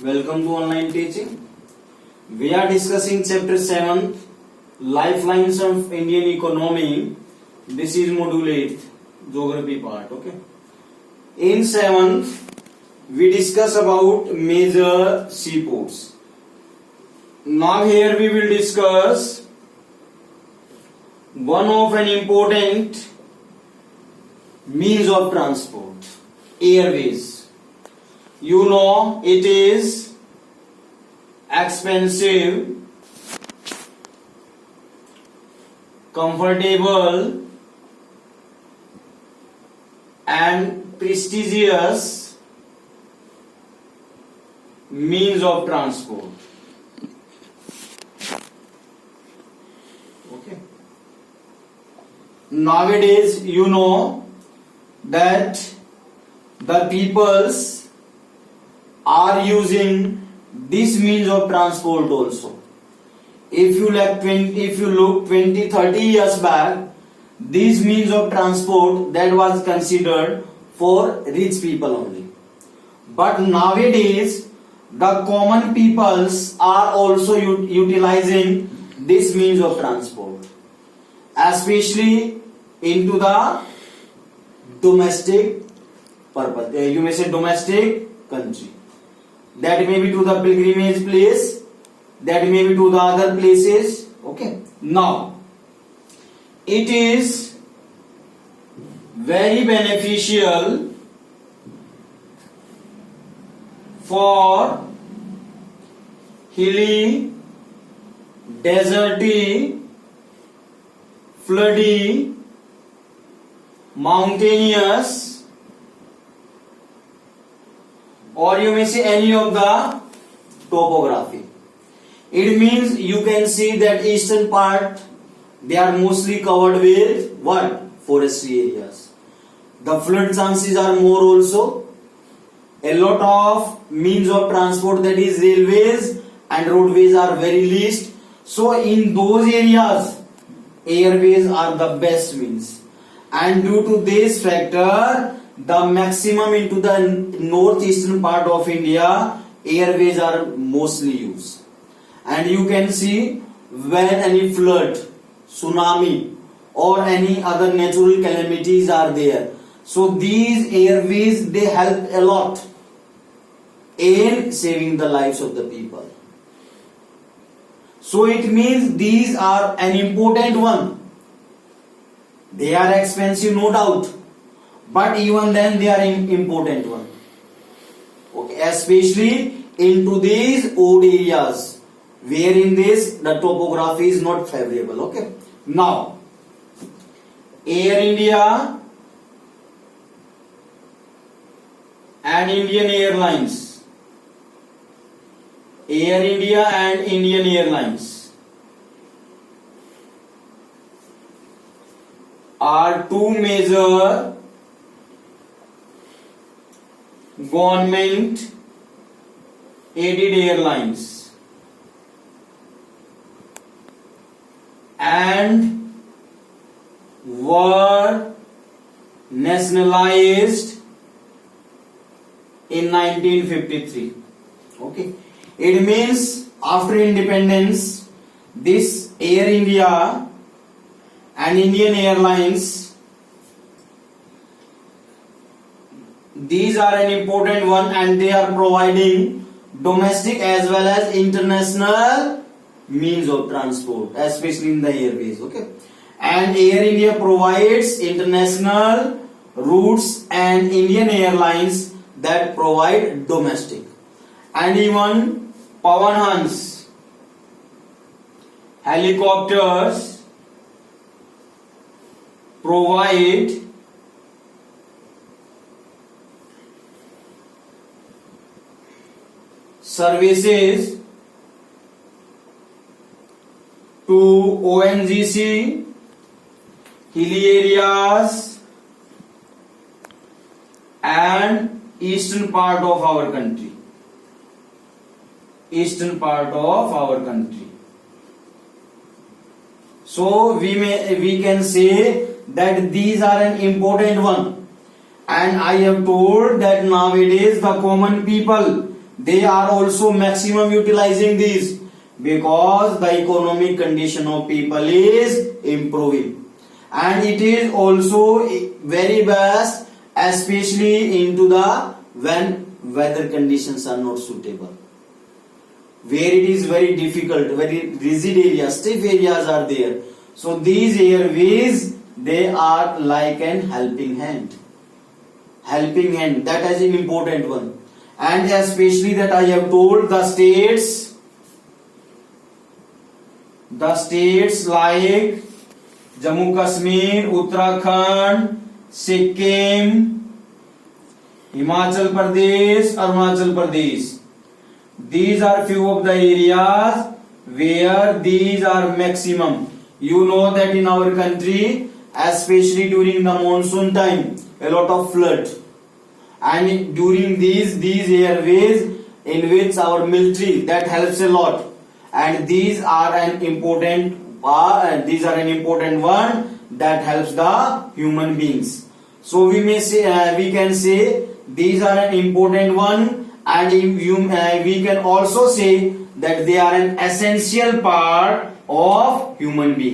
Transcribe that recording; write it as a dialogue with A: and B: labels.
A: Welcome to online teaching. We are discussing chapter 7, Lifelines of Indian Economy. This is module 8, geography part. Okay. In 7th, we discuss about major seaports. Now here we will discuss one of an important means of transport, airways. You know it is expensive, comfortable and prestigious means of transport. Okay. Nowadays you know that the peoples are using this means of transport also. If you look 20-30 years back, this means of transport that was considered for rich people only. But nowadays the common peoples are also utilizing this means of transport, especially into the domestic purpose. You may say domestic country. That may be to the pilgrimage place, that may be to the other places. Okay. Now, it is very beneficial for hilly, deserty, floody, mountainous, or you may say any of the topography. It means you can see that eastern part, they are mostly covered with what? Forestry areas. The flood chances are more also. A lot of means of transport, that is railways and roadways, are very least. So in those areas, airways are the best means. And due to this factor, the maximum into the northeastern part of India, airways are mostly used. And you can see when any flood, tsunami or any other natural calamities are there. So these airways, they help a lot in saving the lives of the people. So it means these are an important one. They are expensive, no doubt. But even then they are important one. Okay, especially into these old areas where in this the topography is not favorable. Okay. Now, Air India and Indian Airlines. Air India and Indian Airlines are two major government aided airlines and were nationalized in 1953. Okay, it means after independence, this Air India and Indian Airlines, these are an important one, and they are providing domestic as well as international means of transport, especially in the airways. Okay, and Air India provides international routes and Indian Airlines that provide domestic. And even Pawan Hans helicopters provide services to ONGC, hilly areas and eastern part of our country. Eastern part of our country. So we can say that these are an important one. And I have told that nowadays the common people, they are also maximum utilizing these because the economic condition of people is improving, and it is also very best especially into the when weather conditions are not suitable, where it is very difficult, very rigid areas, stiff areas are there. So these airways, they are like an helping hand, that is an important one. And especially that I have told the states like Jammu Kashmir, Uttarakhand, Sikkim, Himachal Pradesh, Arunachal Pradesh. These are few of the areas where these are maximum. You know that in our country, especially during the monsoon time, a lot of flood. And during these airways in which our military, that helps a lot. And these are an important one that helps the human beings. So we can say these are an important one, and we can also say that they are an essential part of human being.